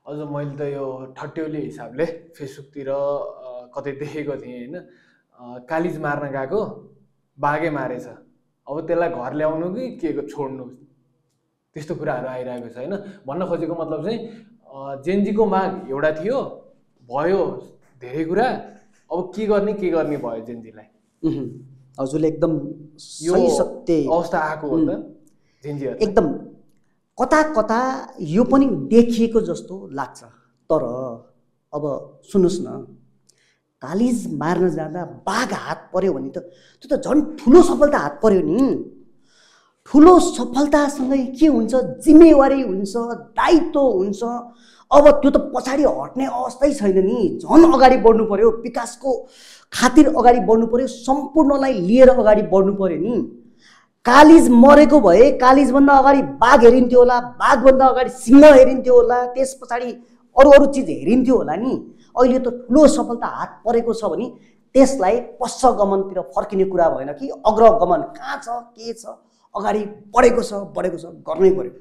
अझ मैले त यो ठट्यौली हिसाबले फेसबुकतिर कतै देखेको थिएँ होइन, कालिज मार्न गएको बाघे मारेछ, अब त्यसलाई घर ल्याउनु कि के छोड्नु, त्यस्तो कुराहरू आइरहेको छ होइन। भन्न खोजेको मतलब चाहिँ जेनजीको माग एउटा थियो, भयो धेरै कुरा, अब के गर्ने भयो जेनजीलाई। हजुरले एकदम सही सत्य अवस्था आएको हो त जेनजीहरू एकदम कता कता यो पनि देखिएको जस्तो लाग्छ। तर अब सुन्नुहोस् न, कालिज मार्न जाँदा बाघ हात पर्यो भने त त्यो त झन् ठुलो सफलता हात पर्यो नि। ठुलो सफलतासँगै के हुन्छ, जिम्मेवारी हुन्छ, दायित्व हुन्छ। अब त्यो त पछाडि हट्ने अवस्थै छैन नि, झन् अगाडि बढ्नु पर्यो, विकासको खातिर अगाडि बढ्नु पर्यो, सम्पूर्णलाई लिएर अगाडि बढ्नु पर्यो नि। कालिज मरेको भए कालिजभन्दा अगाडि बाघ हेरिन्थ्यो होला, बाघभन्दा अगाडि सिंह हेरिन्थ्यो होला, त्यस पछाडि अरू चिज हेरिन्थ्यो होला नि। अहिले त ठुलो सफलता हात परेको छ भने त्यसलाई पश्चगमनतिर फर्किने कुरा भएन कि अग्रगमन कहाँ छ के छ, अगाडि बढेको छ गर्नै पर्यो।